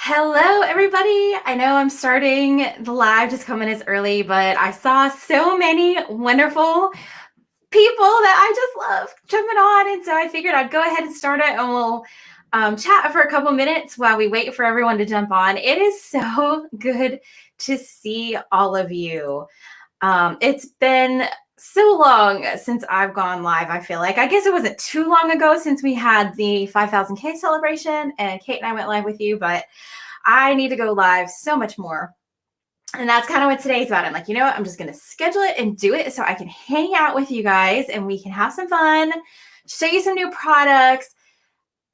Hello, everybody. I know I'm starting the live just coming as early, but I saw so many wonderful people that I just love jumping on. And so I figured I'd go ahead and start it and we'll chat for a couple minutes while we wait for everyone to jump on. It is so good to see all of you. It's been so long since I've gone live, I feel like. I guess it wasn't too long ago since we had the 5,000K celebration and Kate and I went live with you, but I need to go live so much more. And that's kind of what today's about. I'm like, you know what? I'm just going to schedule it and do it so I can hang out with you guys and we can have some fun, show you some new products,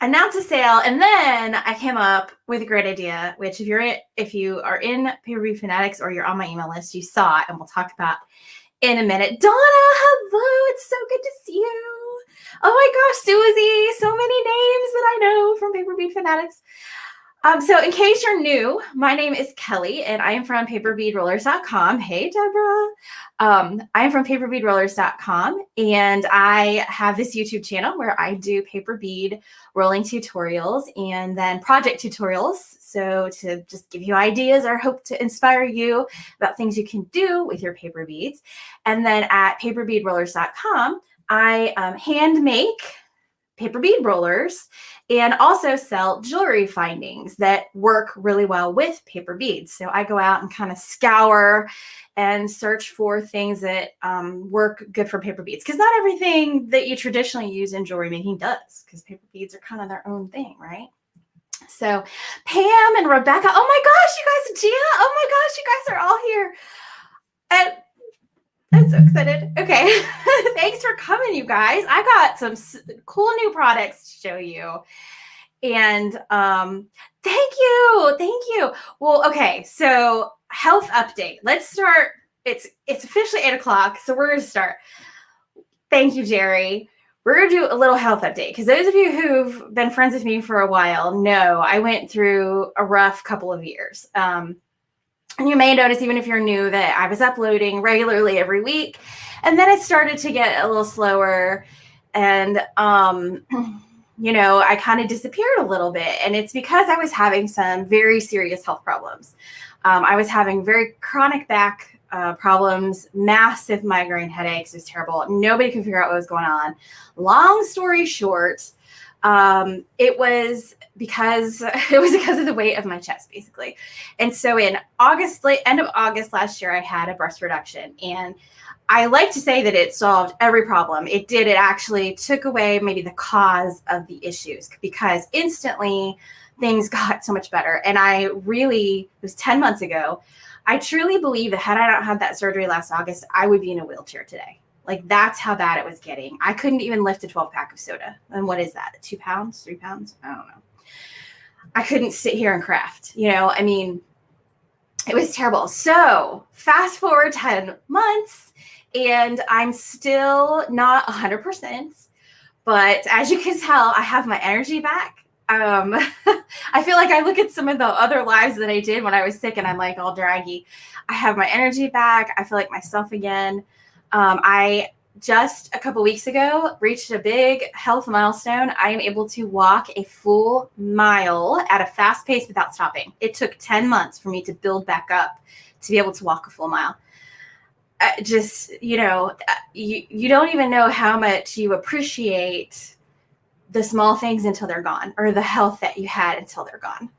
announce a sale. And then I came up with a great idea, which if you are in Pay-Per-View Fanatics or you're on my email list, you saw it and we'll talk about in a minute. Donna, hello. It's so good to see you. Oh my gosh, Susie. So many names that I know from Pay-Per-View Fanatics. So in case you're new, my name is Kelly and I am from paperbeadrollers.com. Hey, Deborah. I am from paperbeadrollers.com and I have this YouTube channel where I do paper bead rolling tutorials and then project tutorials. So to just give you ideas or hope to inspire you about things you can do with your paper beads. And then at paperbeadrollers.com, I hand make paper bead rollers and also sell jewelry findings that work really well with paper beads. So I go out and kind of scour and search for things that work good for paper beads, because not everything that you traditionally use in jewelry making does, because paper beads are kind of their own thing, right? So Pam and Rebecca, oh my gosh, you guys, Gia, oh my gosh, you guys are all here. And I'm so excited. Okay. Thanks for coming, you guys. I got some cool new products to show you. And thank you. Thank you. Well, okay. So health update. Let's start. It's officially 8:00. So we're going to start. Thank you, Jerry. We're going to do a little health update because those of you who've been friends with me for a while know I went through a rough couple of years. And you may notice, even if you're new, that I was uploading regularly every week. And then it started to get a little slower. And, I kind of disappeared a little bit. And it's because I was having some very serious health problems. I was having very chronic back problems, massive migraine headaches. It was terrible. Nobody could figure out what was going on. Long story short, it was because of the weight of my chest, basically. And so in end of August last year, I had a breast reduction, and I like to say that it solved every problem. It did. It actually took away maybe the cause of the issues, because instantly things got so much better. And it was 10 months ago. I truly believe that had I not had that surgery last August, I would be in a wheelchair today. Like, that's how bad it was getting. I couldn't even lift a 12-pack of soda. And what is that? 2 pounds, 3 pounds? I don't know. I couldn't sit here and craft, I mean, it was terrible. So fast forward 10 months and I'm still not 100%, but as you can tell, I have my energy back. I feel like I look at some of the other lives that I did when I was sick and I'm like all draggy. I have my energy back. I feel like myself again. I just a couple weeks ago reached a big health milestone. I am able to walk a full mile at a fast pace without stopping. It took 10 months for me to build back up to be able to walk a full mile. You don't even know how much you appreciate the small things until they're gone, or the health that you had until they're gone.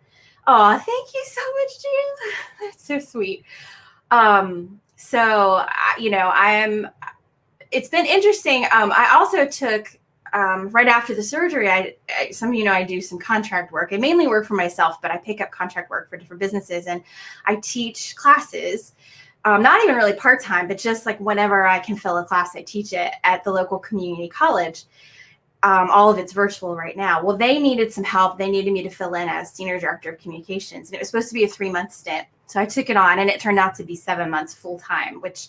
Oh, thank you so much, Jean. That's so sweet. It's been interesting. I also took, right after the surgery, some of you know I do some contract work. I mainly work for myself, but I pick up contract work for different businesses, and I teach classes, not even really part-time, but just like whenever I can fill a class, I teach it at the local community college. All of it's virtual right now. Well, they needed some help. They needed me to fill in as senior director of communications, and it was supposed to be a 3-month stint. So I took it on, and it turned out to be 7 months full-time, which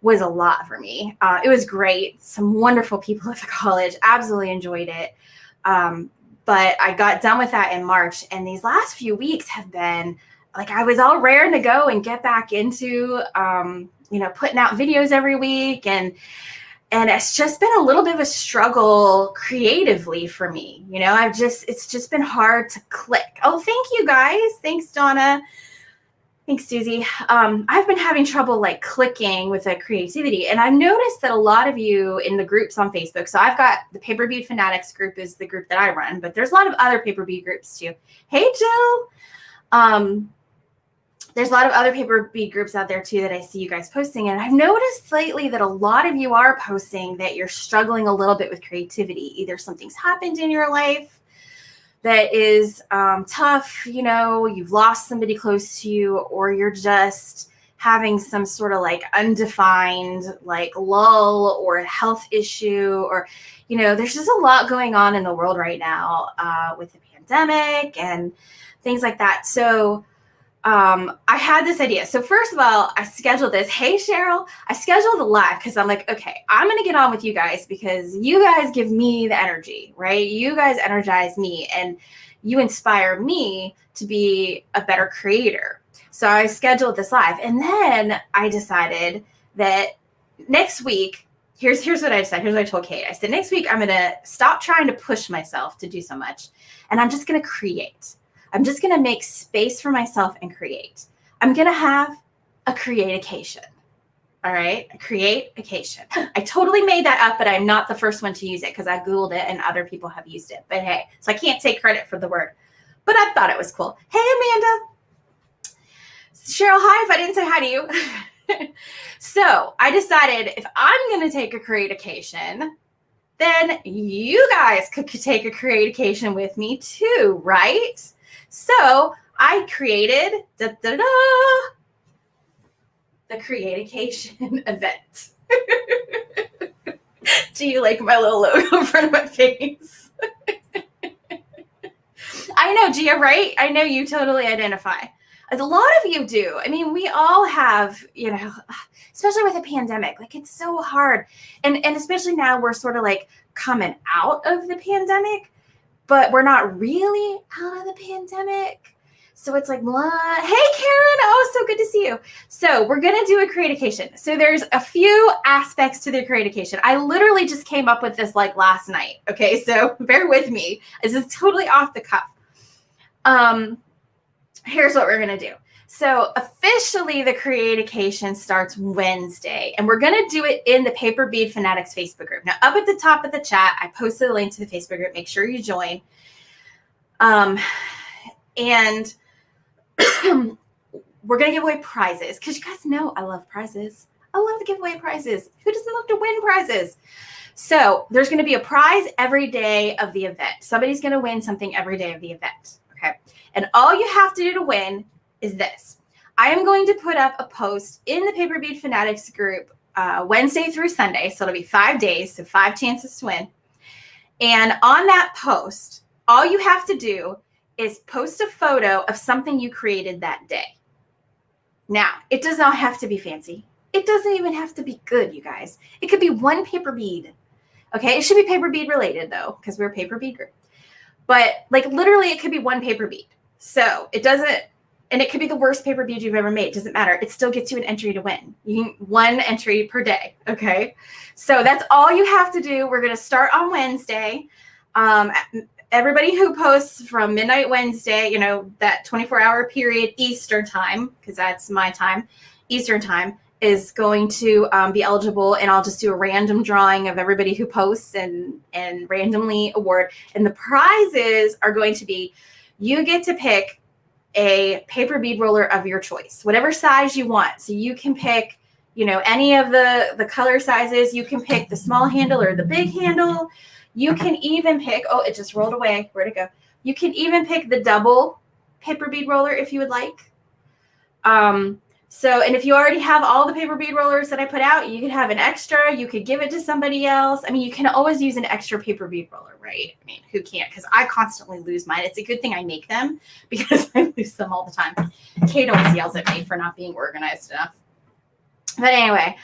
was a lot for me. It was great. Some wonderful people at the college, absolutely enjoyed it. But I got done with that in March, and these last few weeks have been like, I was all raring to go and get back into, putting out videos every week. And And it's just been a little bit of a struggle creatively for me. It's just been hard to click. Oh, thank you guys. Thanks, Donna. Thanks, Susie. I've been having trouble like clicking with the creativity. And I've noticed that a lot of you in the groups on Facebook, so I've got the Paper Bead Fanatics group is the group that I run, but there's a lot of other paper bead groups too. Hey, Jill. There's a lot of other paper bead groups out there too that I see you guys posting. And I've noticed lately that a lot of you are posting that you're struggling a little bit with creativity. Either something's happened in your life that is tough, you've lost somebody close to you, or you're just having some sort of like undefined like lull or a health issue, or, there's just a lot going on in the world right now with the pandemic and things like that. So I had this idea. So first of all, I scheduled this. Hey, Cheryl, I scheduled the live because I'm like, okay, I'm going to get on with you guys because you guys give me the energy, right? You guys energize me and you inspire me to be a better creator. So I scheduled this live. And then I decided that next week, here's what I decided. Here's what I told Kate. I said, next week, I'm going to stop trying to push myself to do so much. And I'm just going to create. I'm just going to make space for myself and create. I'm going to have a create-ication. All right? A create-ication. I totally made that up, but I'm not the first one to use it because I Googled it and other people have used it. But hey, so I can't take credit for the word. But I thought it was cool. Hey, Amanda. Cheryl, hi, if I didn't say hi to you. So I decided if I'm going to take a create-ication, then you guys could take a create-ication with me too, right? So I created the create-ication event. Do you like my little logo in front of my face? I know, Gia, right? I know you totally identify. A lot of you do. I mean, we all have, especially with a pandemic, like it's so hard. And especially now we're sort of like coming out of the pandemic, but we're not really out of the pandemic. So it's like, blah. Hey, Karen. Oh, so good to see you. So we're going to do a create-ication. So there's a few aspects to the create-ication. I literally just came up with this like last night. Okay, so bear with me. This is totally off the cuff. Here's what we're going to do. So officially the create-ication starts Wednesday, and we're going to do it in the Paper Bead Fanatics Facebook group. Now, up at the top of the chat, I posted a link to the Facebook group. Make sure you join. And we're going to give away prizes because you guys know I love prizes. I love to give away prizes. Who doesn't love to win prizes? So there's going to be a prize every day of the event. Somebody's going to win something every day of the event. Okay. And all you have to do to win is this. I am going to put up a post in the Paper Bead Fanatics group Wednesday through Sunday. So it'll be 5 days, so 5 chances to win. And on that post, all you have to do is post a photo of something you created that day. Now, it does not have to be fancy. It doesn't even have to be good, you guys. It could be one paper bead. Okay, it should be paper bead related though, because we're a paper bead group. But like literally it could be one paper bead. So it doesn't, and it could be the worst paper bead you've ever made. It doesn't matter. It still gets you an entry to win. You can one entry per day. Okay. So that's all you have to do. We're going to start on Wednesday. Everybody who posts from midnight Wednesday, that 24-hour period Eastern time, because that's my time, Eastern time, is going to be eligible. And I'll just do a random drawing of everybody who posts and randomly award. And the prizes are going to be, you get to pick a paper bead roller of your choice, whatever size you want. So you can pick, any of the color sizes. You can pick the small handle or the big handle. You can even pick, oh, it just rolled away. Where'd it go? You can even pick the double paper bead roller if you would like. And if you already have all the paper bead rollers that I put out, you could have an extra. You could give it to somebody else. I mean, you can always use an extra paper bead roller, right? I mean, who can't? Because I constantly lose mine. It's a good thing I make them because I lose them all the time. Kate always yells at me for not being organized enough. But anyway,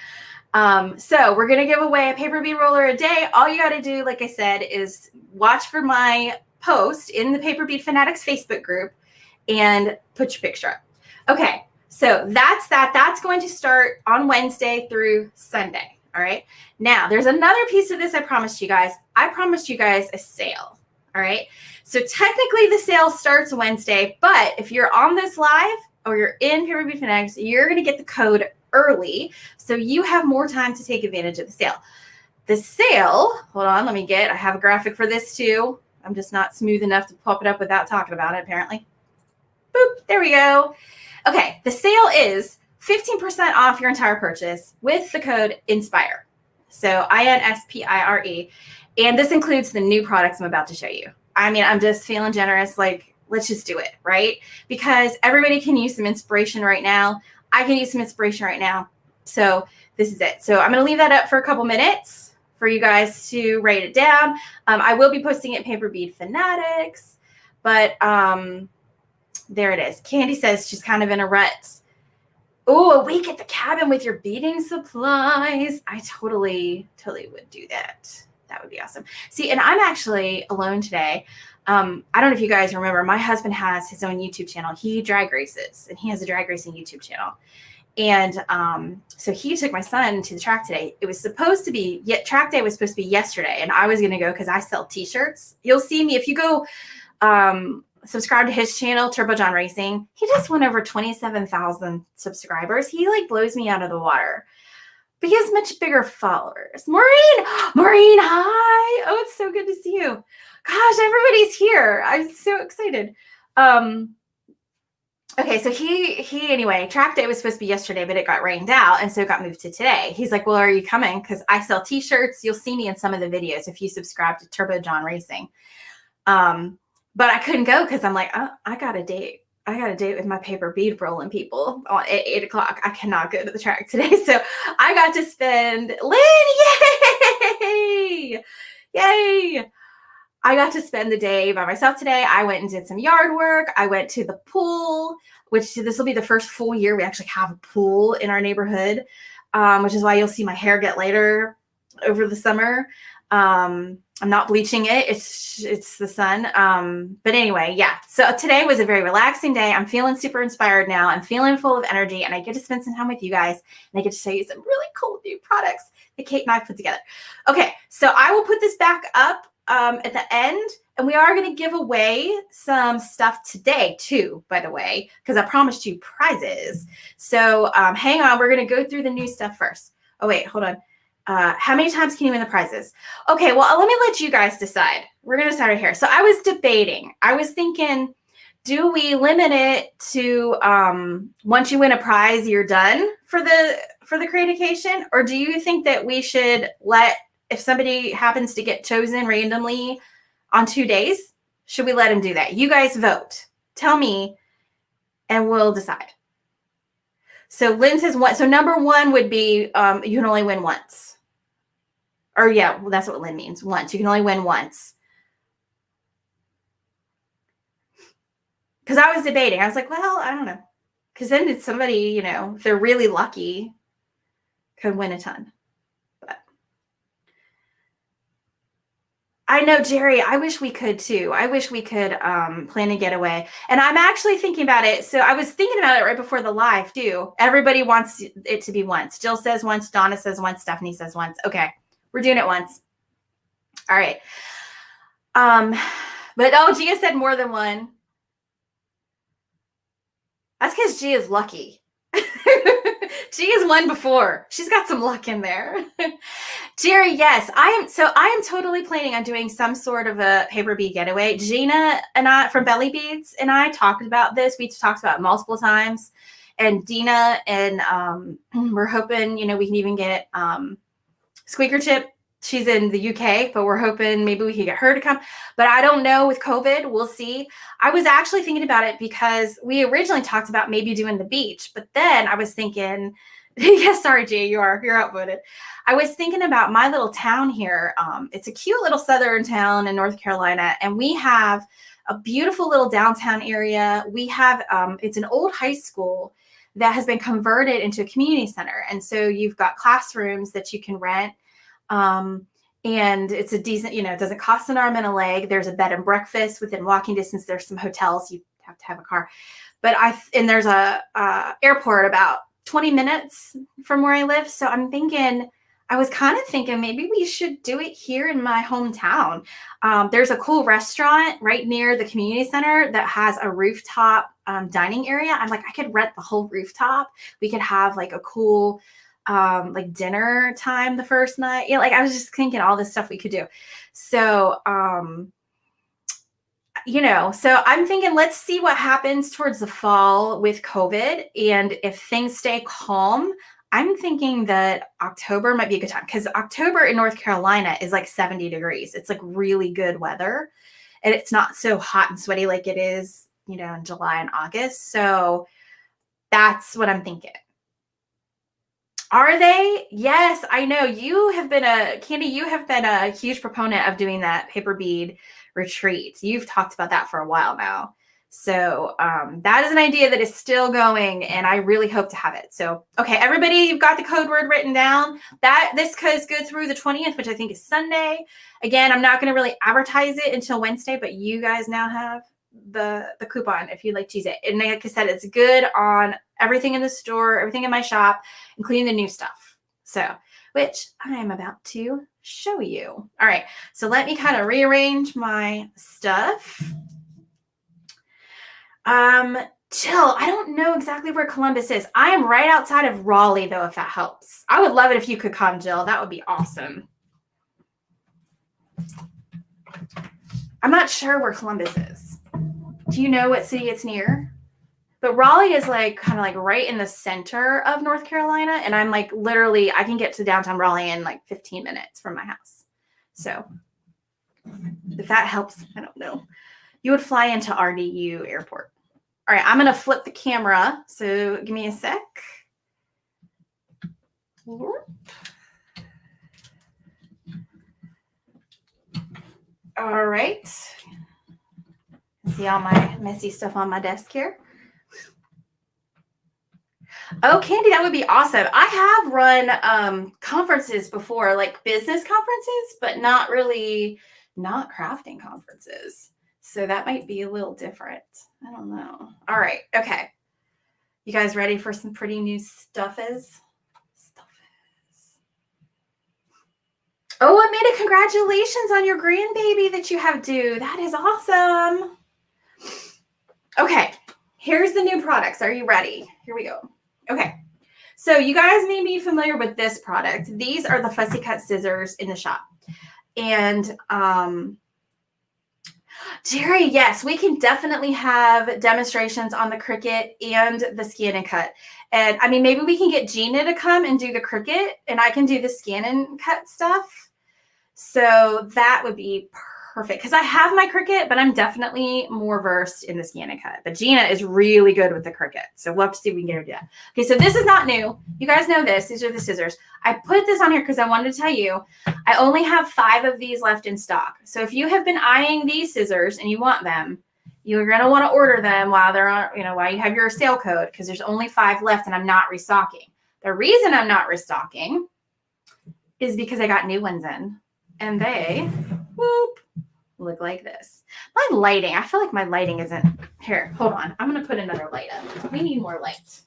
so we're going to give away a paper bead roller a day. All you got to do, like I said, is watch for my post in the Paper Bead Fanatics Facebook group and put your picture up. Okay. So that's that. That's going to start on Wednesday through Sunday. All right. Now, there's another piece of this I promised you guys. I promised you guys a sale. All right. So technically the sale starts Wednesday, but if you're on this live or you're in Paper Bead Fanatics, you're going to get the code early. So you have more time to take advantage of the sale. The sale, hold on, I have a graphic for this too. I'm just not smooth enough to pop it up without talking about it, apparently. Boop, there we go. Okay, the sale is 15% off your entire purchase with the code INSPIRE. So INSPIRE. And this includes the new products I'm about to show you. I mean, I'm just feeling generous. Like, let's just do it, right? Because everybody can use some inspiration right now. I can use some inspiration right now. So this is it. So I'm going to leave that up for a couple minutes for you guys to write it down. I will be posting it in Paper Bead Fanatics, but there it is. Candy says she's kind of in a rut. Oh, a week at the cabin with your beading supplies. I totally would do that. That would be awesome. See, and I'm actually alone today. I don't know if you guys remember, my husband has his own YouTube channel. He drag races, and he has a drag racing YouTube channel. And so he took my son to the track today. It was supposed to be, track day was supposed to be yesterday, and I was going to go because I sell t-shirts. You'll see me if you go subscribe to his channel, Turbo John Racing. He just went over 27,000 subscribers. He like blows me out of the water. But he has much bigger followers. Maureen, hi. Oh, it's so good to see you. Gosh, everybody's here. I'm so excited. Okay, so he anyway, track day was supposed to be yesterday, but it got rained out, and so it got moved to today. He's like, well, are you coming? Because I sell t-shirts. You'll see me in some of the videos if you subscribe to Turbo John Racing. But I couldn't go because I'm like, oh, I got a date. I got a date with my paper bead rolling people at 8 o'clock. I cannot go to the track today. So I got to spend, Lynn, yay! Yay! I got to spend the day by myself today. I went and did some yard work. I went to the pool, which this will be the first full year we actually have a pool in our neighborhood, which is why you'll see my hair get lighter over the summer. I'm not bleaching it. It's the sun. But anyway, yeah. So today was a very relaxing day. I'm feeling super inspired now. I'm feeling full of energy, and I get to spend some time with you guys, and I get to show you some really cool new products that Kate and I put together. Okay, so I will put this back up at the end, and we are going to give away some stuff today too, by the way, because I promised you prizes. So hang on. We're going to go through the new stuff first. Oh, wait, hold on. How many times can you win the prizes? Okay, well, let me let you guys decide. We're going to start right here. So I was debating. I was thinking, do we limit it to once you win a prize, you're done for the creation? Or do you think that we should let, if somebody happens to get chosen randomly on 2 days, should we let them do that? You guys vote. Tell me, and we'll decide. So Lynn says one. So number one would be you can only win once. Or yeah, well, that's what Lynn means. Once. You can only win once. Because I was debating. I was like, well, I don't know. Because then it's somebody, you know, if they're really lucky, could win a ton. But I know, Jerry, I wish we could too. I wish we could plan a getaway. And I'm actually thinking about it. So I was thinking about it right before the live too. Everybody wants it to be once. Jill says once. Donna says once. Stephanie says once. Okay. We're doing it once. All right. But oh, Gia said more than one. That's because Gia's lucky. Gia's won before. She's got some luck in there. Jerry, yes. I am totally planning on doing some sort of a paper bead getaway. Gina and I from Belly Beads and I talked about this. We talked about it multiple times. And Dina and we're hoping, you know, we can even get Squeaker Chip. She's in the UK, but we're hoping maybe we can get her to come. But I don't know with COVID. We'll see. I was actually thinking about it because we originally talked about maybe doing the beach. But then I was thinking, yes, sorry, Gia, you're outvoted. I was thinking about my little town here. It's a cute little southern town in North Carolina. And we have a beautiful little downtown area. We have, it's an old high school that has been converted into a community center. And so you've got classrooms that you can rent. And it's a decent, you know, it doesn't cost an arm and a leg. There's a bed and breakfast within walking distance. There's some hotels. You have to have a car, but and there's a airport about 20 minutes from where I live. So I'm thinking I was kind of thinking maybe we should do it here in my hometown. There's a cool restaurant right near the community center that has a rooftop dining area. I'm like, I could rent the whole rooftop. We could have like a cool like dinner time the first night. Yeah, like I was just thinking all this stuff we could do. So so I'm thinking let's see what happens towards the fall with COVID. And if things stay calm, I'm thinking that October might be a good time because October in North Carolina is like 70 degrees. It's like really good weather and it's not so hot and sweaty like it is, in July and August. So that's what I'm thinking. Are they? Yes, I know. Candy, you have been a huge proponent of doing that paper bead retreat. You've talked about that for a while now. So that is an idea that is still going, and I really hope to have it. So, okay, everybody, you've got the code word written down. This is good through the 20th, which I think is Sunday. Again, I'm not going to really advertise it until Wednesday, but you guys now have the coupon if you'd like to use it. And like I said, it's good on everything in the store, everything in my shop, including the new stuff. So, which I am about to show you. All right, so let me kind of rearrange my stuff. Jill, I don't know exactly where Columbus is. I am right outside of Raleigh, though, if that helps. I would love it if you could come, Jill. That would be awesome. I'm not sure where Columbus is. Do you know what city it's near? But Raleigh is like kind of like right in the center of North Carolina. And I'm like literally, I can get to downtown Raleigh in like 15 minutes from my house. So if that helps, I don't know. You would fly into RDU airport. All right, I'm going to flip the camera. So give me a sec. All right. See all my messy stuff on my desk here. Oh, Candy, that would be awesome. I have run conferences before, like business conferences, but not crafting conferences. So that might be a little different. I don't know. All right. Okay. You guys ready for some pretty new stuffies? Oh, Amanda, congratulations on your grandbaby that you have due. That is awesome. Okay. Here's the new products. Are you ready? Here we go. Okay. So you guys may be familiar with this product. These are the fussy cut scissors in the shop. And Jerry, yes, we can definitely have demonstrations on the Cricut and the scan and cut. And I mean, maybe we can get Gina to come and do the Cricut and I can do the scan and cut stuff. So that would be perfect because I have my Cricut, but I'm definitely more versed in the scan and cut. But Gina is really good with the Cricut. So we'll have to see if we can get her to do that. Okay, so this is not new. You guys know this. These are the scissors. I put this on here because I wanted to tell you I only have 5 of these left in stock. So if you have been eyeing these scissors and you want them, you're going to want to order them while they're on, while you have your sale code because there's only 5 left and I'm not restocking. The reason I'm not restocking is because I got new ones in and they look like this. My lighting, I feel like my lighting isn't here. Hold on. I'm going to put another light up. We need more light.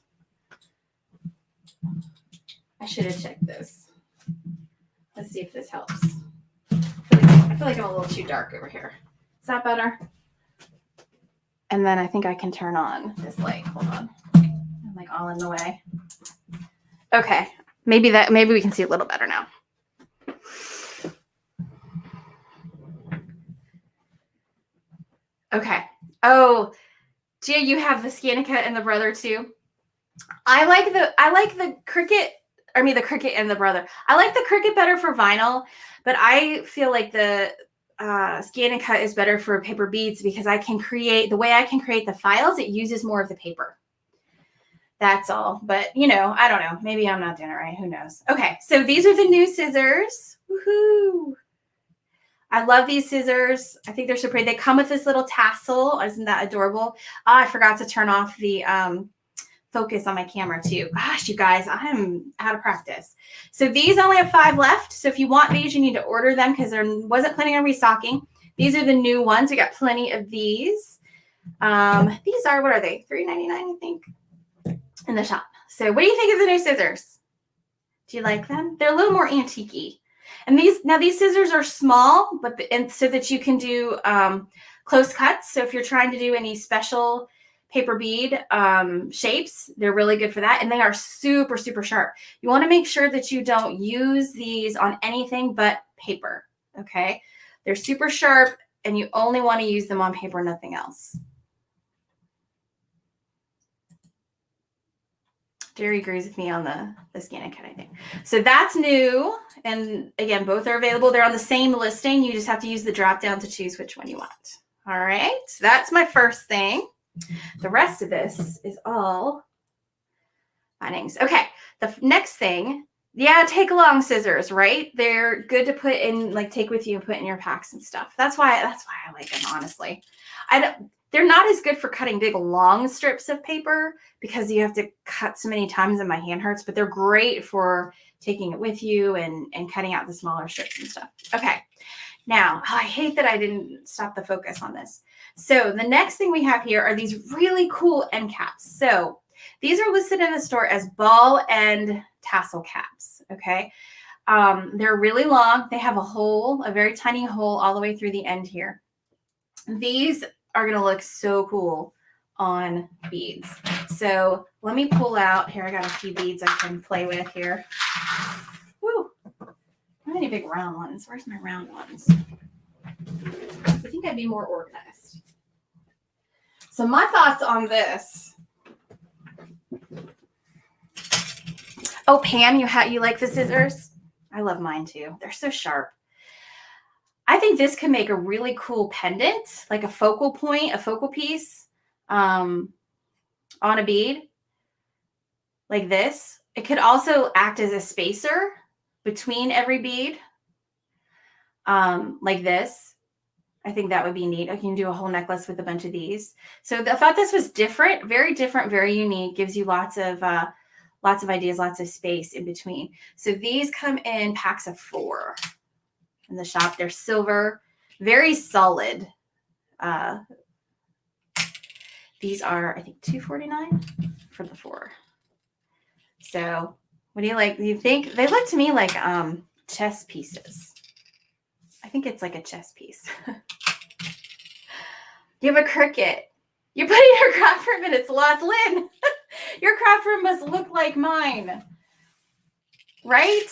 I should have checked this. Let's see if this helps. I feel like I'm a little too dark over here. Is that better? And then I think I can turn on this light. Hold on. I'm like all in the way. Okay. Maybe we can see a little better now. Okay. Oh, Gia, you have the Scanica and the Brother too. I like the Cricut. I mean, the Cricut and the Brother. I like the Cricut better for vinyl, but I feel like the Scanica is better for paper beads because I can create the files. It uses more of the paper. That's all. But I don't know. Maybe I'm not doing it right. Who knows? Okay. So these are the new scissors. Woohoo! I love these scissors. I think they're so pretty. They come with this little tassel. Isn't that adorable? Oh, I forgot to turn off the focus on my camera too. Gosh, you guys, I'm out of practice. So these only have 5 left. So if you want these, you need to order them because there wasn't planning on restocking. These are the new ones. We got plenty of these. These are, what are they? $3.99, I think, in the shop. So what do you think of the new scissors? Do you like them? They're a little more antique-y. And these scissors are small, but so that you can do close cuts. So if you're trying to do any special paper bead shapes, they're really good for that. And they are super, super sharp. You want to make sure that you don't use these on anything but paper. Okay. They're super sharp and you only want to use them on paper, nothing else. Jerry agrees with me on the scan and cut, I think. So that's new. And again, both are available. They're on the same listing. You just have to use the drop down to choose which one you want. All right. So that's my first thing. The rest of this is all bindings. Okay. The next thing, yeah, take along scissors, right? They're good to put in, like take with you and put in your packs and stuff. That's why I like them, honestly. They're not as good for cutting big, long strips of paper because you have to cut so many times and my hand hurts, but they're great for taking it with you and cutting out the smaller strips and stuff. Okay. Now, I hate that I didn't stop the focus on this. So the next thing we have here are these really cool end caps. So these are listed in the store as ball end tassel caps. Okay. They're really long. They have a very tiny hole all the way through the end here. These are going to look so cool on beads. So let me pull out here. I got a few beads I can play with here. Woo. How many big round ones? Where's my round ones? I think I'd be more organized. So my thoughts on this. Oh, Pam, you like the scissors? I love mine too. They're so sharp. I think this could make a really cool pendant, like a focal point, a focal piece on a bead like this. It could also act as a spacer between every bead like this. I think that would be neat. I can do a whole necklace with a bunch of these. So I thought this was different, very unique. Gives you lots of ideas, lots of space in between. So these come in packs of 4 in the shop. They're silver, very solid. These are, I think, $2.49 for the 4. So what do you like? Do you think they look to me like chess pieces? I think it's like a chess piece. You have a Cricut. You're putting your craft room in its lost. Lynn, your craft room must look like mine, right?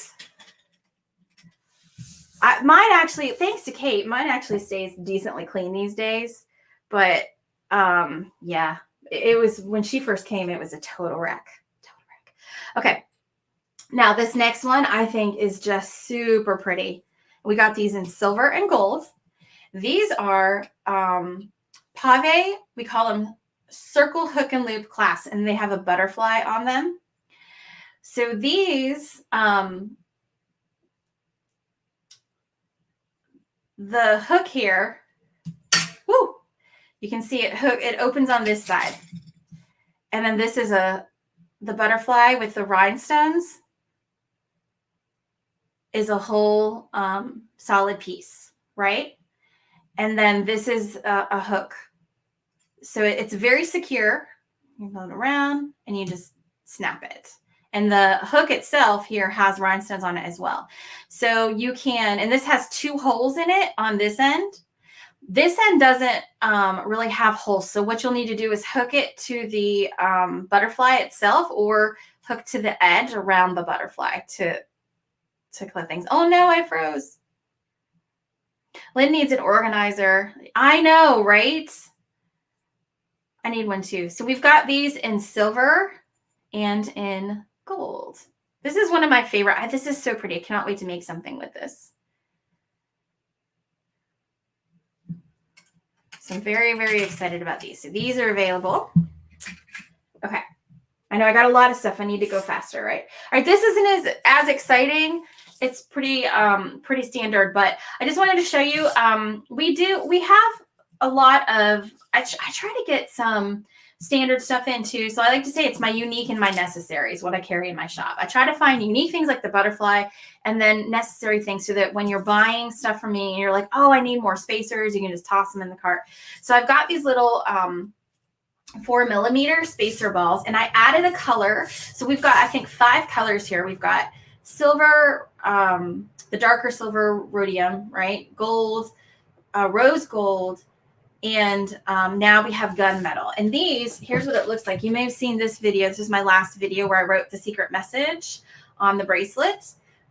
Mine actually, thanks to Kate, mine actually stays decently clean these days. But yeah, it was when she first came, it was a total wreck. Okay. Now this next one I think is just super pretty. We got these in silver and gold. These are pave. We call them circle hook and loop clasps, and they have a butterfly on them. So these, the hook here, woo, you can see it opens on this side. And then this is the butterfly with the rhinestones is a whole solid piece, right? And then this is a hook. So it's very secure. You go around and you just snap it. And the hook itself here has rhinestones on it as well. So you can, and this has 2 holes in it on this end. This end doesn't really have holes. So what you'll need to do is hook it to the butterfly itself or hook to the edge around the butterfly to clip things. Oh no, I froze. Lynn needs an organizer. I know, right? I need one too. So we've got these in silver and in gold. This is one of my favorite. This is so pretty. I cannot wait to make something with this. So I'm very, very excited about these. So these are available. Okay. I know I got a lot of stuff. I need to go faster, right? All right. This isn't as exciting. It's pretty standard, but I just wanted to show you, we have a lot of, I try to get some standard stuff in too. So I like to say it's my unique and my necessary is what I carry in my shop. I try to find unique things like the butterfly and then necessary things so that when you're buying stuff from me and you're like, oh, I need more spacers, you can just toss them in the cart. So I've got these little 4mm spacer balls and I added a color. So we've got, I think, 5 colors here. We've got silver, the darker silver rhodium, right? Gold, rose gold, and now we have gunmetal. And these, here's what it looks like. You may have seen this video. This is my last video where I wrote the secret message on the bracelet.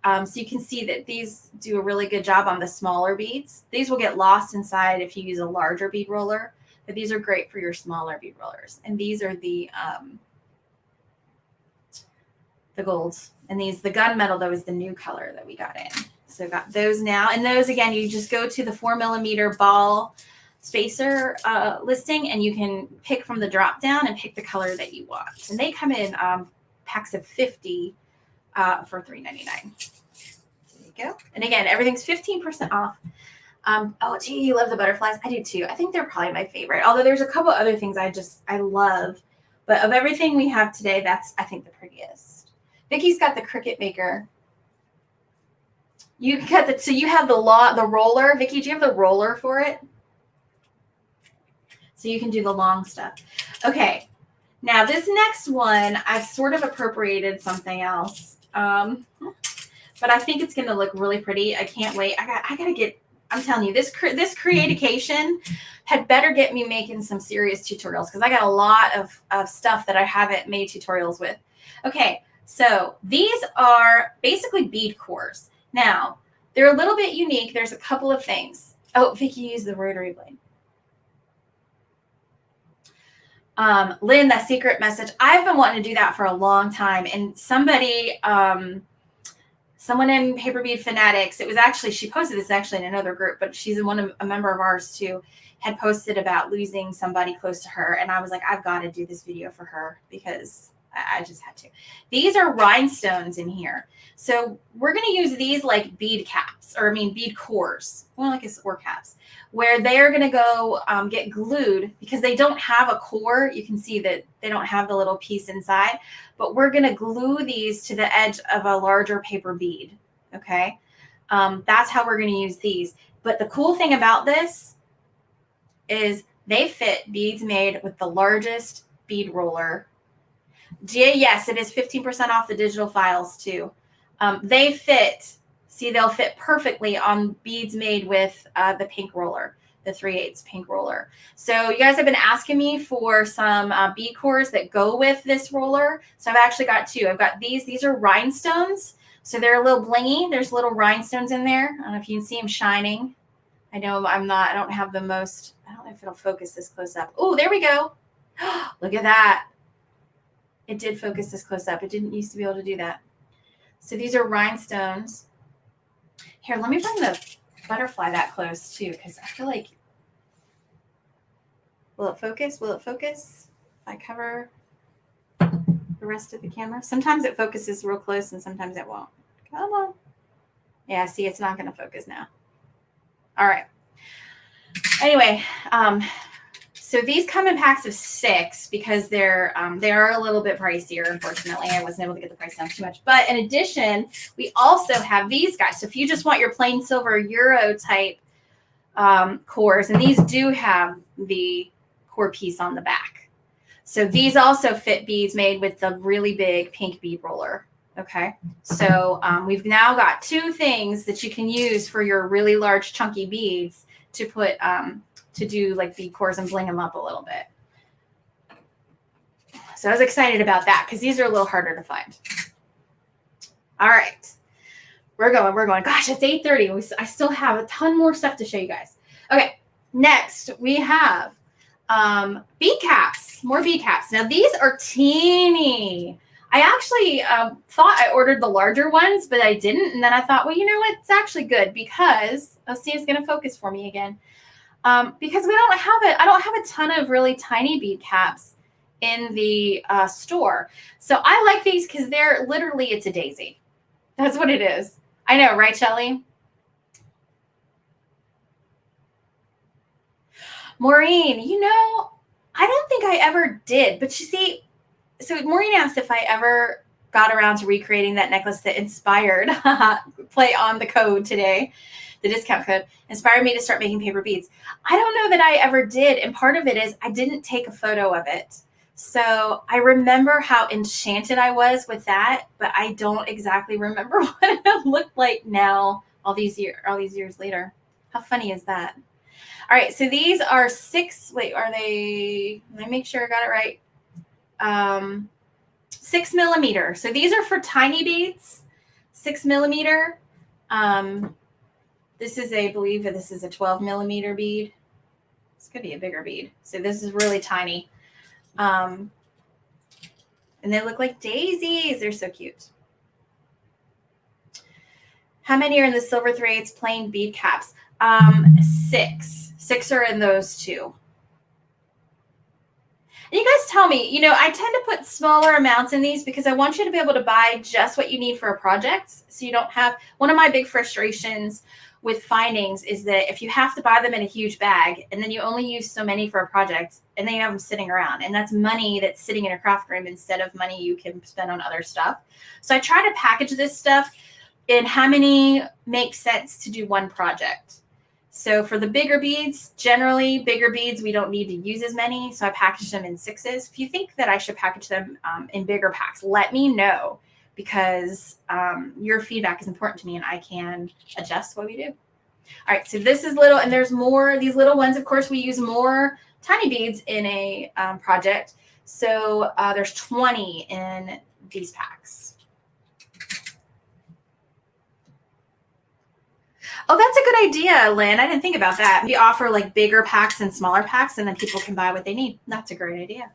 So you can see that these do a really good job on the smaller beads. These will get lost inside if you use a larger bead roller, but these are great for your smaller bead rollers. And these are the golds. And these, the gunmetal though, is the new color that we got in. So got those now. And those, again, you just go to the 4mm ball spacer listing, and you can pick from the drop down and pick the color that you want. And they come in packs of 50 for $3.99. There you go. And again, everything's 15% off. Oh, gee, you love the butterflies. I do too. I think they're probably my favorite. Although there's a couple other things I love. But of everything we have today, that's, I think, the prettiest. Vicky's got the Cricut Maker. You got the, so you have the roller. Vicky, do you have the roller for it? So you can do the long stuff. Okay. Now this next one, I've sort of appropriated something else. But I think it's going to look really pretty. I can't wait. I got to get, I'm telling you, this creatication had better get me making some serious tutorials, because I got a lot of stuff that I haven't made tutorials with. Okay. So these are basically bead cores. Now, they're a little bit unique. There's a couple of things. Oh, Vicky used the rotary blade. Lynn, that secret message. I've been wanting to do that for a long time. And somebody, someone in Paper Bead Fanatics, it was actually, she posted this actually in another group, but she's a member of ours too, had posted about losing somebody close to her. And I was like, I've got to do this video for her because I just had to. These are rhinestones in here. So we're going to use these like bead caps, or I mean bead cores, more like it's core caps, where they're going to go get glued because they don't have a core. You can see that they don't have the little piece inside, but we're going to glue these to the edge of a larger paper bead. Okay. That's how we're going to use these. But the cool thing about this is they fit beads made with the largest bead roller. Yes, it is 15% off the digital files too. They fit, see, they'll fit perfectly on beads made with the pink roller, the 3/8 pink roller. So you guys have been asking me for some bead cores that go with this roller. So I've actually got two. I've got these. These are rhinestones. So they're a little blingy. There's little rhinestones in there. I don't know if you can see them shining. I know I don't have the most, I don't know if it'll focus this close up. Oh, there we go. Look at that. It did focus this close up. It didn't used to be able to do that. So these are rhinestones. Here, let me bring the butterfly that close too, because I feel like, will it focus? Will it focus? If I cover the rest of the camera. Sometimes it focuses real close and sometimes it won't. Come on. Yeah, see, it's not going to focus now. All right. Anyway, so these come in packs of 6 because they are a little bit pricier. Unfortunately, I wasn't able to get the price down too much. But in addition, we also have these guys. So if you just want your plain silver Euro type cores, and these do have the core piece on the back. So these also fit beads made with the really big pink bead roller. Okay, so we've now got 2 things that you can use for your really large chunky beads to put to do like bead cores and bling them up a little bit. So I was excited about that because these are a little harder to find. All right, we're going. Gosh, it's 8:30. I still have a ton more stuff to show you guys. Okay, next we have bead caps, more bead caps. Now these are teeny. I actually thought I ordered the larger ones, but I didn't. And then I thought, well, you know what? It's actually good because, oh, see, it's going to focus for me again. Because we don't have it. I don't have a ton of really tiny bead caps in the store. So I like these because they're literally, it's a daisy. That's what it is. I know, right, Shelly? Maureen, you know, I don't think I ever did, but you see, so Maureen asked if I ever got around to recreating that necklace that inspired, play on the code today, the discount code, inspired me to start making paper beads. I don't know that I ever did. And part of it is I didn't take a photo of it. So I remember how enchanted I was with that, but I don't exactly remember what it looked like now, all these years later. How funny is that? All right, so these are 6. Wait, are they? Let me make sure I got it right. 6 millimeter. So these are for tiny beads. 6 millimeter. This is I believe that this is a 12 millimeter bead. This could be a bigger bead. So this is really tiny. And they look like daisies. They're so cute. How many are in the silver threads plain bead caps? 6. 6 are in those 2. And you guys tell me, I tend to put smaller amounts in these because I want you to be able to buy just what you need for a project. So you don't have, one of my big frustrations with findings is that if you have to buy them in a huge bag and then you only use so many for a project and then you have them sitting around, and that's money that's sitting in a craft room instead of money you can spend on other stuff. So I try to package this stuff in how many make sense to do one project. So for the bigger beads, generally bigger beads, we don't need to use as many. So I package them in 6s. If you think that I should package them in bigger packs, let me know, because your feedback is important to me and I can adjust what we do. All right, so this is little, and there's more, these little ones, of course, we use more tiny beads in a project. So there's 20 in these packs. Oh, that's a good idea, Lynn. I didn't think about that. We offer like bigger packs and smaller packs, and then people can buy what they need. That's a great idea.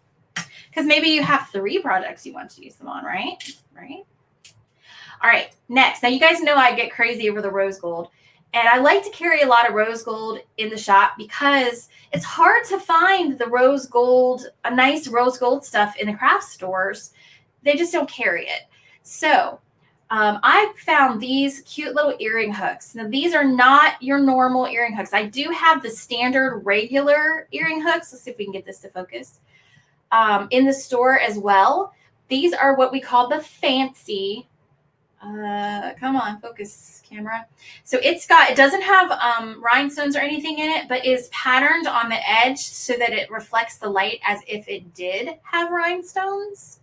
Because maybe you have 3 projects you want to use them on, right? Right? All right, next. Now, you guys know I get crazy over the rose gold. And I like to carry a lot of rose gold in the shop because it's hard to find the rose gold, a nice rose gold stuff in the craft stores. They just don't carry it. So I found these cute little earring hooks. Now, these are not your normal earring hooks. I do have the standard regular earring hooks. Let's see if we can get this to focus. In the store as well. These are what we call the fancy. Come on, focus, camera. So it doesn't have rhinestones or anything in it, but is patterned on the edge so that it reflects the light as if it did have rhinestones.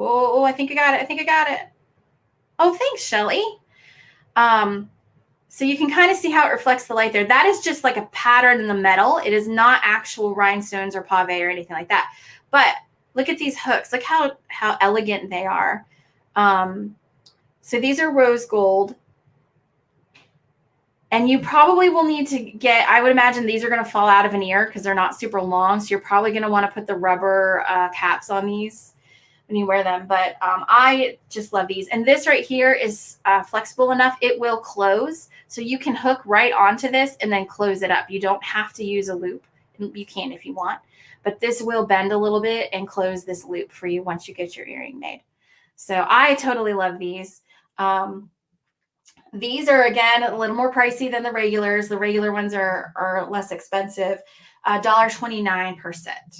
Oh, I think I got it. Oh, thanks, Shelly. So you can kind of see how it reflects the light there. That is just like a pattern in the metal. It is not actual rhinestones or pave or anything like that. But look at these hooks. Look how elegant they are. So these are rose gold. And you probably will need to get, I would imagine these are going to fall out of an ear because they're not super long. So you're probably going to want to put the rubber caps on these when you wear them. But I just love these. And this right here is flexible enough. It will close. So you can hook right onto this and then close it up. You don't have to use a loop. You can if you want. But this will bend a little bit and close this loop for you once you get your earring made. So I totally love these. These are, again, a little more pricey than the regulars. The regular ones are less expensive. $1.29 per set.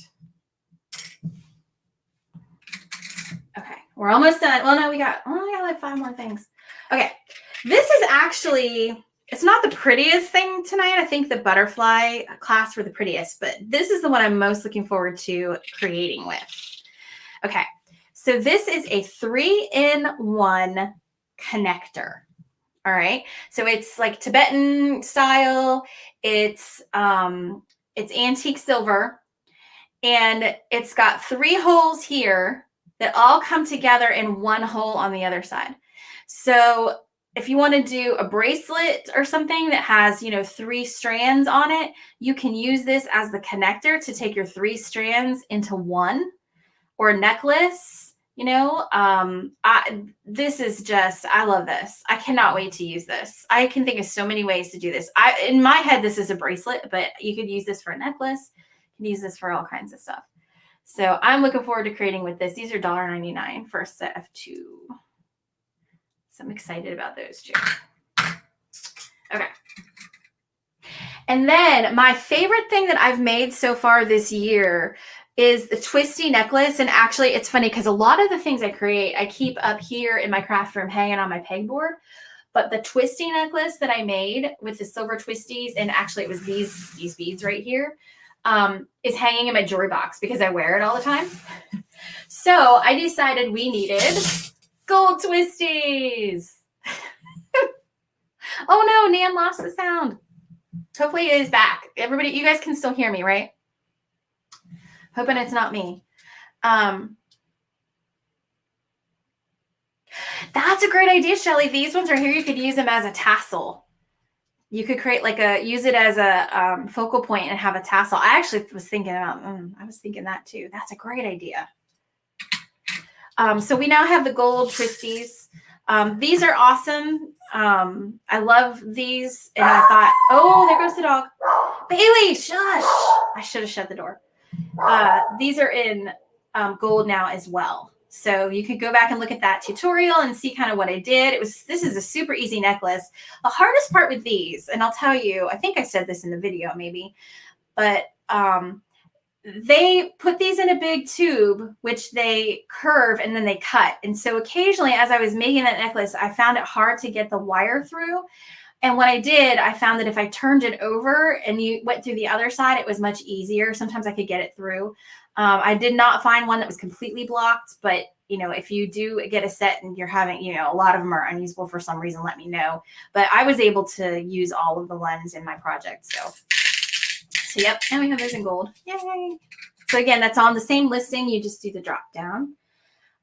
Okay, we're almost done. Well, no, we got like 5 more things. Okay, this is actually, it's not the prettiest thing tonight. I think the butterfly clasps were the prettiest, but this is the one I'm most looking forward to creating with. Okay, so this is a 3-in-1 connector. All right, so it's like Tibetan style. It's antique silver, and it's got 3 holes here that all come together in 1 hole on the other side. So if you want to do a bracelet or something that has, 3 strands on it, you can use this as the connector to take your 3 strands into 1, or a necklace. This is just, I love this. I cannot wait to use this. I can think of so many ways to do this. In my head, this is a bracelet, but you could use this for a necklace. You can use this for all kinds of stuff. So I'm looking forward to creating with this. These are $1.99 for a set of 2. So I'm excited about those 2. Okay. And then my favorite thing that I've made so far this year is the twisty necklace. And actually, it's funny because a lot of the things I create, I keep up here in my craft room hanging on my pegboard. But the twisty necklace that I made with the silver twisties, and actually it was these beads right here. is hanging in my jewelry box because I wear it all the time. So I decided we needed gold twisties. Oh no, Nan lost the sound. Hopefully it is back. Everybody, you guys can still hear me, right? Hoping it's not me. That's a great idea, Shelly. These ones right here, you could use them as a tassel. You could create use it as a focal point and have a tassel. I actually was thinking about, I was thinking that too. That's a great idea. So we now have the gold twisties. These are awesome. I love these. And I thought, oh, there goes the dog. Bailey, shush. I should have shut the door. These are in gold now as well. So you could go back and look at that tutorial and see kind of what I did. This is a super easy necklace. The hardest part with these, and I'll tell you, I think I said this in the video maybe, but they put these in a big tube, which they curve and then they cut. And so occasionally as I was making that necklace, I found it hard to get the wire through. And when I did, I found that if I turned it over and you went through the other side, it was much easier. Sometimes I could get it through. I did not find one that was completely blocked, but if you do get a set and you're having, a lot of them are unusable for some reason, let me know. But I was able to use all of the ones in my project. So yep, and we have those in gold. Yay. So again, that's on the same listing. You just do the drop down.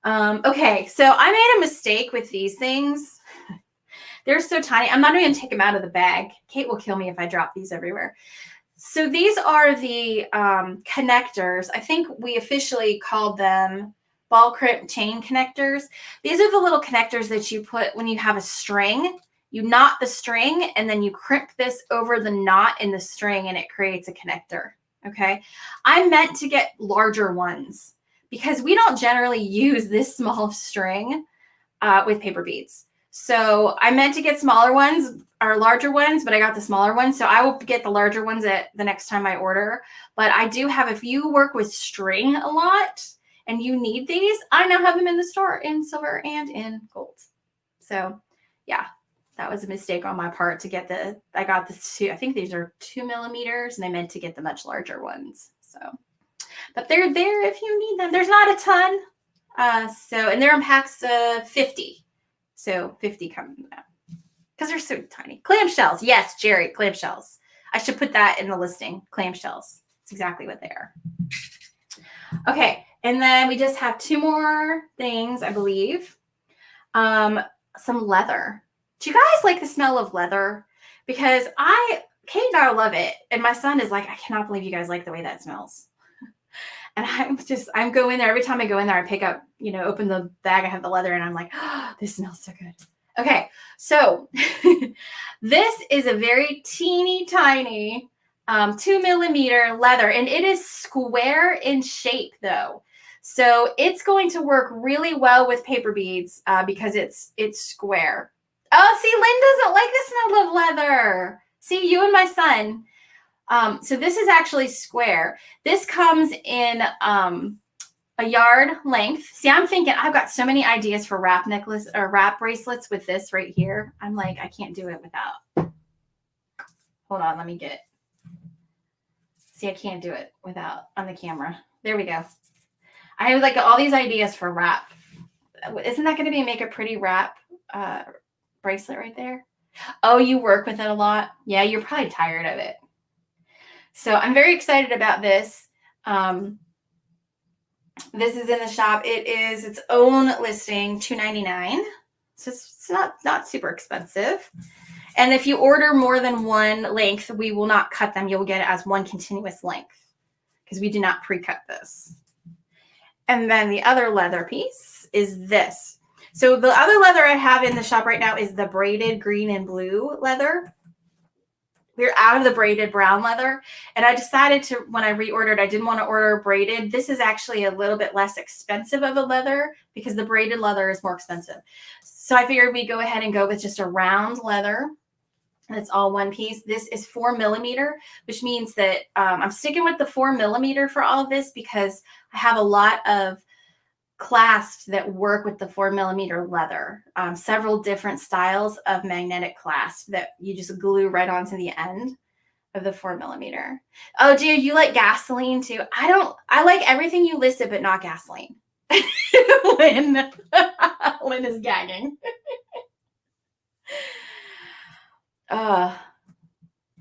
Okay, so I made a mistake with these things. They're so tiny. I'm not even going to take them out of the bag. Kate will kill me if I drop these everywhere. So these are the connectors. I think we officially called them ball crimp chain connectors. These are the little connectors that you put when you have a string. You knot the string and then you crimp this over the knot in the string and it creates a connector. Okay. I meant to get larger ones because we don't generally use this small string with paper beads. So I meant to get smaller ones or larger ones, but I got the smaller ones. So I will get the larger ones at the next time I order. But I do have, if you work with string a lot and you need these, I now have them in the store in silver and in gold. So yeah, that was a mistake on my part to get I got this two, I think these are 2 millimeters and I meant to get the much larger ones. So, but they're there if you need them. There's not a ton. And they're in packs of 50. So 50 coming out because they're so tiny. Clamshells. Yes, Jerry, clamshells. I should put that in the listing. Clamshells. It's exactly what they are. Okay. And then we just have 2 more things, I believe. Some leather. Do you guys like the smell of leather? Because Kate and I love it. And my son is like, I cannot believe you guys like the way that smells. And I'm going there. Every time I go in there, I pick up, open the bag. I have the leather and I'm like, oh, this smells so good. Okay. So this is a very teeny tiny 2 millimeter leather and it is square in shape though. So it's going to work really well with paper beads because it's square. Oh, see, Lynn doesn't like the smell of leather. See, you and my son. So this is actually square. This comes in a yard length. See, I'm thinking I've got so many ideas for wrap necklace or wrap bracelets with this right here. I'm like, I can't do it without. Hold on, let me get it. See, I can't do it without on the camera. There we go. I have like all these ideas for wrap. Isn't that going to make a pretty wrap bracelet right there? Oh, you work with it a lot? Yeah, you're probably tired of it. So I'm very excited about this. This is in the shop. It is its own listing, $2.99. So it's not super expensive. And if you order more than one length, we will not cut them. You'll get it as one continuous length because we do not pre-cut this. And then the other leather piece is this. So the other leather I have in the shop right now is the braided green and blue leather. We're out of the braided brown leather. And I decided to, when I reordered, I didn't want to order braided. This is actually a little bit less expensive of a leather because the braided leather is more expensive. So I figured we'd go ahead and go with just a round leather. And it's all one piece. This is 4 millimeter, which means that I'm sticking with the 4 millimeter for all of this because I have a lot of clasps that work with the 4 millimeter leather. Several different styles of magnetic clasp that you just glue right onto the end of the 4mm. Oh, do you like gasoline too? I like everything you listed, but not gasoline. Lynn. Lynn is gagging.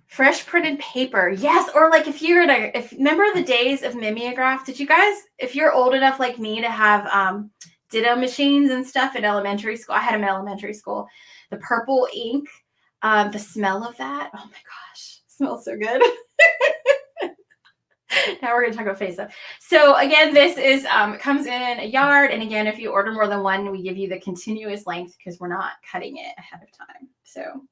Fresh printed paper. Yes. Or like if remember the days of mimeograph, did you guys, if you're old enough like me to have ditto machines and stuff in elementary school, I had them in elementary school, the purple ink, the smell of that. Oh my gosh, it smells so good. Now we're going to talk about face stuff. So again, this is, it comes in a yard. And again, if you order more than one, we give you the continuous length because we're not cutting it ahead of time. So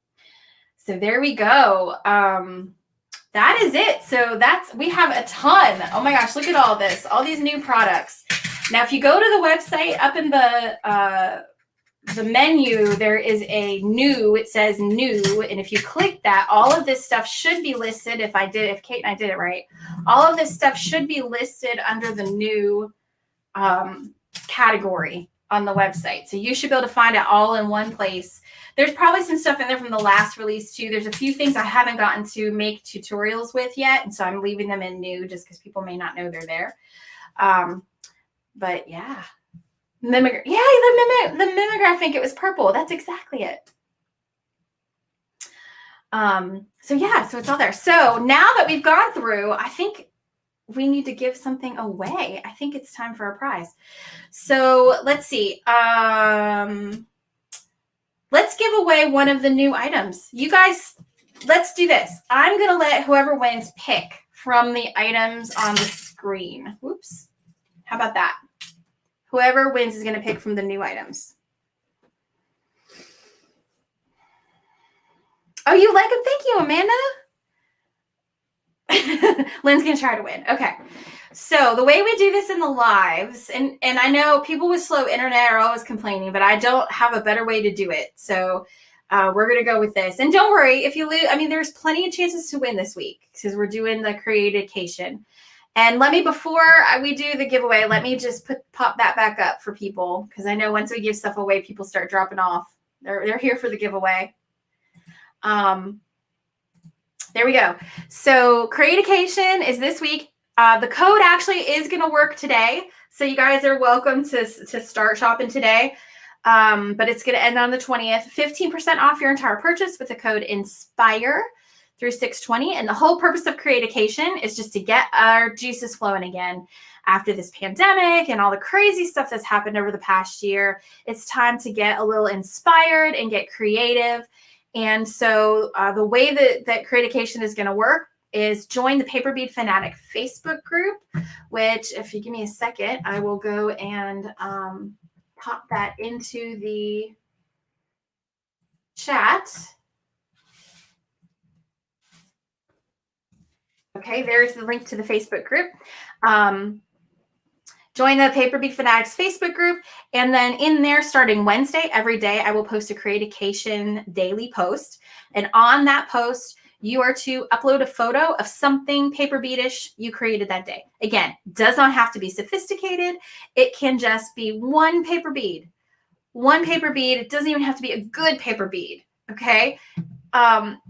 there we go. That is it. So we have a ton. Oh my gosh, look at all this, all these new products. Now, if you go to the website, up in the menu, there is a new, it says new. And if you click that, all of this stuff should be listed. If Kate and I did it right, all of this stuff should be listed under the new category on the website. So you should be able to find it all in one place. There's probably some stuff in there from the last release too. There's a few things I haven't gotten to make tutorials with yet. And so I'm leaving them in new just because people may not know they're there. But yeah. The mimeograph ink, it was purple. That's exactly it. So it's all there. So now that we've gone through, I think we need to give something away. I think it's time for a prize. So let's see. Let's give away one of the new items. You guys, let's do this. I'm going to let whoever wins pick from the items on the screen. Whoops. How about that? Whoever wins is going to pick from the new items. Oh, you like them? Thank you, Amanda. Lynn's going to try to win. Okay. So the way we do this in the lives, and I know people with slow internet are always complaining, but I don't have a better way to do it. So we're going to go with this. And don't worry, if you lose, I mean, there's plenty of chances to win this week because we're doing the creatication. And before we do the giveaway, let me just pop that back up for people because I know once we give stuff away, people start dropping off. They're here for the giveaway. There we go. So creatication is this week. The code actually is going to work today. So you guys are welcome to start shopping today. But it's going to end on the 20th. 15% off your entire purchase with the code INSPIRE through 6/20. And the whole purpose of creatication is just to get our juices flowing again. After this pandemic and all the crazy stuff that's happened over the past year, it's time to get a little inspired and get creative. And so the way that creatication is going to work is join the Paper Bead Fanatic Facebook group, which if you give me a second, I will go and pop that into the chat. Okay, there's the link to the Facebook group. Join the Paper Bead Fanatics Facebook group. And then in there, starting Wednesday, every day, I will post a creatication daily post. And on that post, you are to upload a photo of something paper beadish you created that day. Again, does not have to be sophisticated. It can just be one paper bead. One paper bead. It doesn't even have to be a good paper bead. Okay. But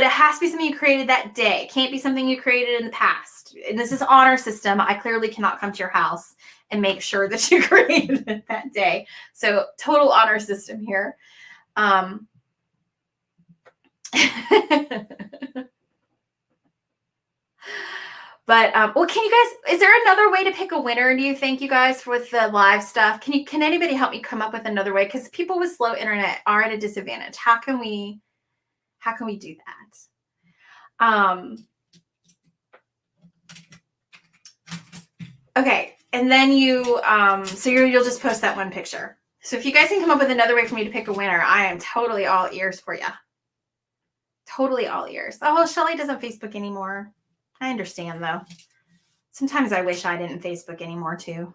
it has to be something you created that day. It can't be something you created in the past. And this is honor system. I clearly cannot come to your house and make sure that you created it that day. So total honor system here. But well, can you guys, is there another way to pick a winner, do you think, you guys, with the live stuff? Can anybody help me come up with another way? Because people with slow internet are at a disadvantage. How can we do that? Okay, and then you'll just post that one picture. So if you guys can come up with another way for me to pick a winner, I am totally all ears for you. Totally all ears. Oh, well, Shelly doesn't Facebook anymore. I understand, though. Sometimes I wish I didn't Facebook anymore, too.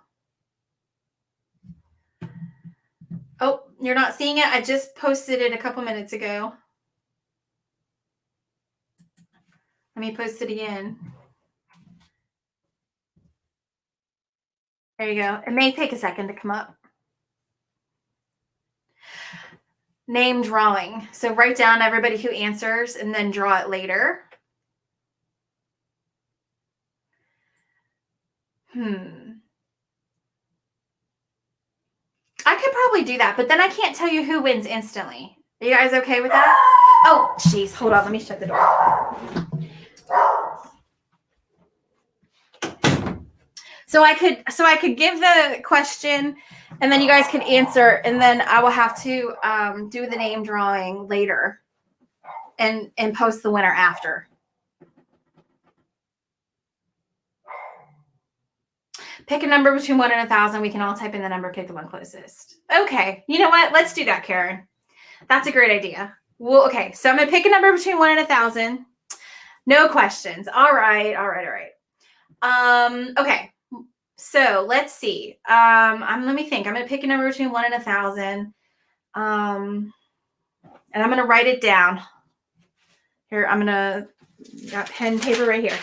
Oh, you're not seeing it? I just posted it a couple minutes ago. Let me post it again. There you go. It may take a second to come up. Name drawing. So write down everybody who answers and then draw it later. I could probably do that, but then I can't tell you who wins instantly. Are you guys okay with that? Oh, jeez. Hold on. Let me shut the door. So I could give the question, and then you guys could answer, and then I will have to do the name drawing later, and post the winner after. Pick a number between 1 and 1,000. We can all type in the number, pick the one closest. Okay. You know what? Let's do that, Karen. That's a great idea. Well, okay. So I'm going to pick a number between 1 and 1,000. No questions. All right. Okay. So let's see. Let me think. I'm going to pick a number between 1 and 1,000. And I'm going to write it down. Here, got pen and paper right here.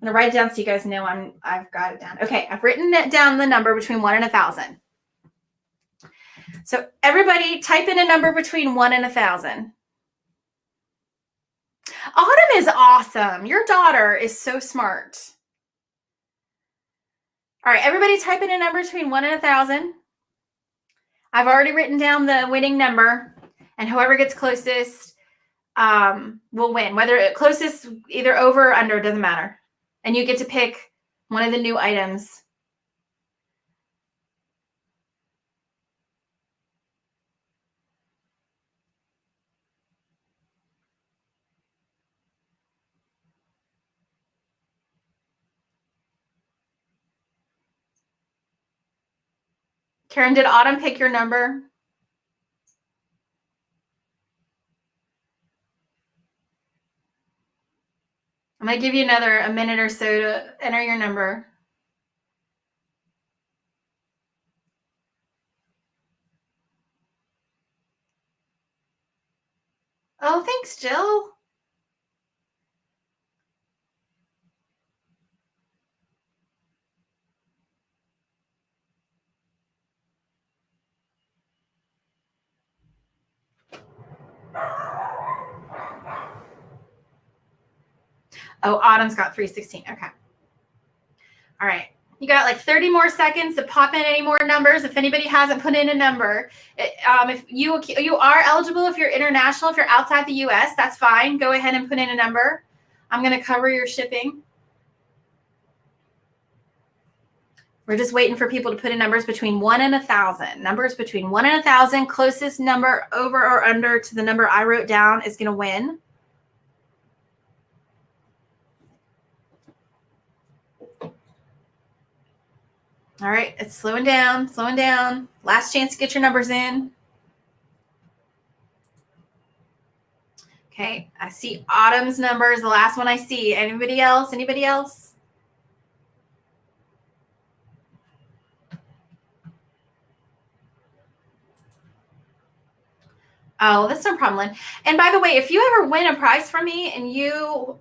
I'm going to write it down so you guys know I've got it down. Okay, I've written it down, the number between 1 and 1,000. So everybody type in a number between 1 and 1,000. Autumn is awesome. Your daughter is so smart. All right, everybody type in a number between 1 and 1,000. I've already written down the winning number, and whoever gets closest will win. Whether it closest, either over or under, doesn't matter. And you get to pick one of the new items. Karen, did Autumn pick your number? I'm going to give you a minute or so to enter your number. Oh, thanks, Jill. Oh, Autumn's got 316. Okay. All right. You got like 30 more seconds to pop in any more numbers. If anybody hasn't put in a number, if you are eligible, if you're international, if you're outside the U.S., that's fine. Go ahead and put in a number. I'm going to cover your shipping. We're just waiting for people to put in numbers between 1 and 1,000. Numbers between 1 and 1,000. Closest number over or under to the number I wrote down is going to win. All right, it's slowing down. Last chance to get your numbers in. Okay, I see Autumn's number is the last one I see. Anybody else? Oh, that's no problem, Lynn. And by the way, if you ever win a prize from me and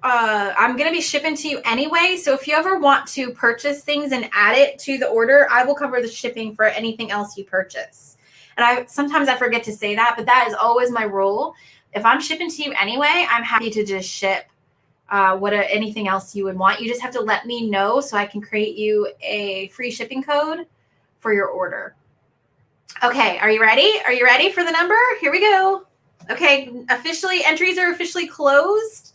I'm going to be shipping to you anyway. So if you ever want to purchase things and add it to the order, I will cover the shipping for anything else you purchase. And sometimes I forget to say that, but that is always my rule. If I'm shipping to you anyway, I'm happy to just ship anything else you would want. You just have to let me know so I can create you a free shipping code for your order. Okay, are you ready? Are you ready for the number? Here we go. Okay, entries are officially closed.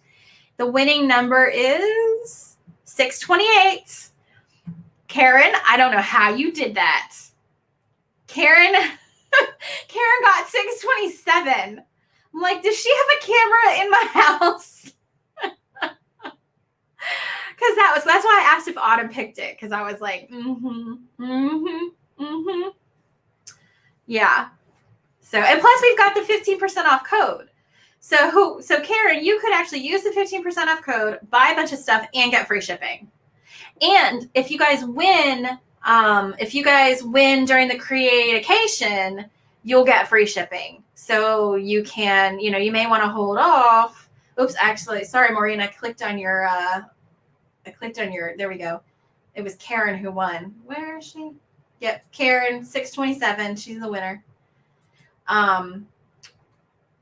The winning number is 628. Karen, I don't know how you did that. Karen got 627. I'm like, does she have a camera in my house? Because that's why I asked if Autumn picked it, because I was like, yeah. So, and plus we've got the 15% off code. So Karen, you could actually use the 15% off code, buy a bunch of stuff, and get free shipping. And if you guys win during the creation, you'll get free shipping. So you can, you may want to hold off. Oops, actually, sorry, Maureen, I clicked on your, there we go. It was Karen who won. Where is she? Yep, Karen, 627. She's the winner.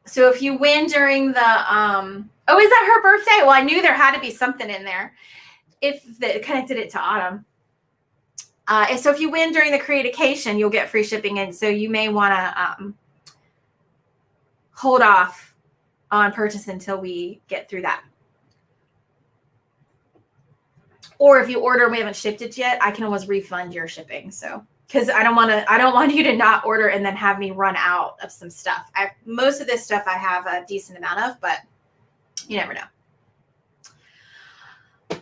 So if you win during the, is that her birthday? Well, I knew there had to be something in there. connected it to Autumn. And so if you win during the creation, you'll get free shipping. And so you may want to hold off on purchase until we get through that. Or if you order and we haven't shipped it yet, I can always refund your shipping. So, because I don't want you to not order and then have me run out of some stuff. Most of this stuff I have a decent amount of, but you never know.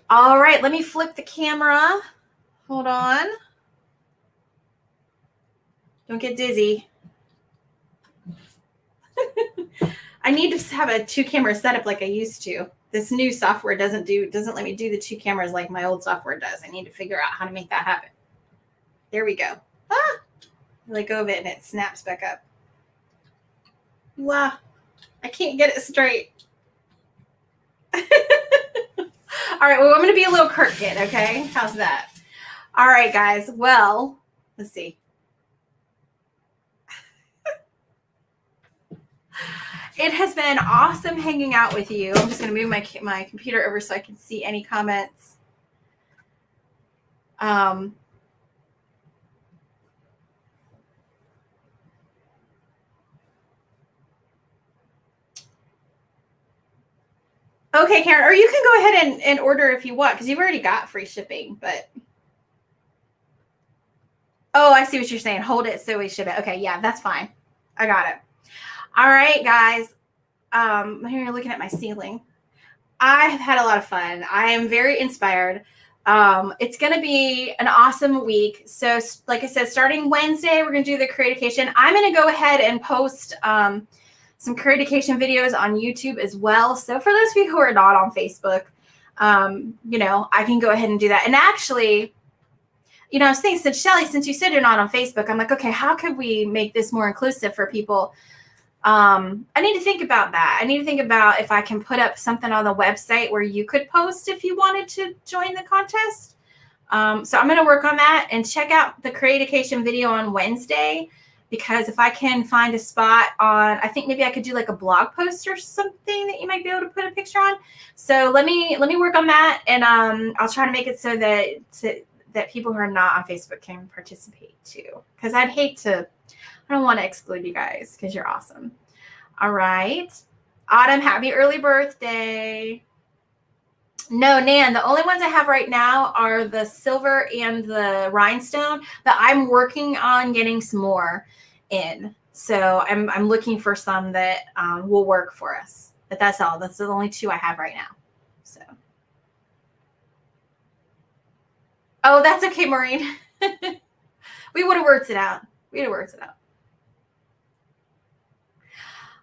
All right, let me flip the camera. Hold on. Don't get dizzy. I need to have a 2-camera setup like I used to. This new software doesn't let me do the 2 cameras like my old software does. I need to figure out how to make that happen. There we go. I let go of it and it snaps back up. Wow. I can't get it straight. All right, well, I'm going to be a little crooked, okay? How's that? All right, guys. Well, let's see. It has been awesome hanging out with you. I'm just going to move my computer over so I can see any comments. Okay, Karen, or you can go ahead and order if you want, because you've already got free shipping, but. Oh, I see what you're saying. Hold it so we ship it. Okay, yeah, that's fine. I got it. All right, guys. Here you're looking at my ceiling. I have had a lot of fun. I am very inspired. It's going to be an awesome week. So like I said, starting Wednesday, we're going to do the creation. I'm going to go ahead and post some creation videos on YouTube as well. So for those of you who are not on Facebook, I can go ahead and do that. And actually, I was thinking, Shelly, since you said you're not on Facebook, I'm like, okay, how could we make this more inclusive for people? I need to think about that. I need to think about if I can put up something on the website where you could post if you wanted to join the contest. So I'm going to work on that and check out the creation video on Wednesday, because if I can find a spot on, I think maybe I could do like a blog post or something that you might be able to put a picture on. So let me work on that, and I'll try to make it so that people who are not on Facebook can participate too, because I don't want to exclude you guys because you're awesome. All right. Autumn, happy early birthday. No, Nan, the only ones I have right now are the silver and the rhinestone, but I'm working on getting some more in. So I'm looking for some that will work for us. But that's all. That's the only 2 I have right now. So. Oh, that's okay, Maureen. We would have worked it out.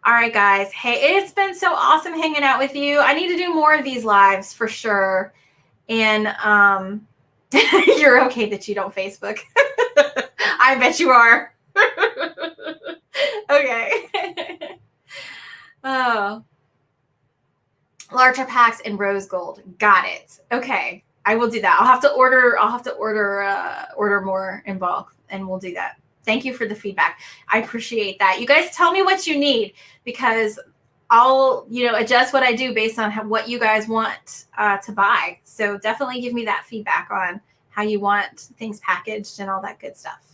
All right, guys. Hey, it's been so awesome hanging out with you. I need to do more of these lives for sure. And you're okay that you don't Facebook. I bet you are. Okay. Oh. Larger packs in rose gold. Got it. Okay. I will do that. I'll have to order more in bulk, and we'll do that. Thank you for the feedback. I appreciate that. You guys tell me what you need, because I'll, adjust what I do based on what you guys want to buy. So definitely give me that feedback on how you want things packaged and all that good stuff.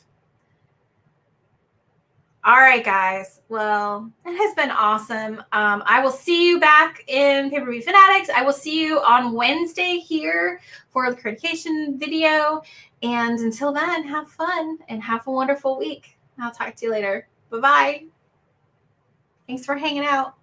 All right, guys. Well, it has been awesome. I will see you back in Pay-Per-View Fanatics. I will see you on Wednesday here for the creation video. And until then, have fun and have a wonderful week. I'll talk to you later. Bye-bye. Thanks for hanging out.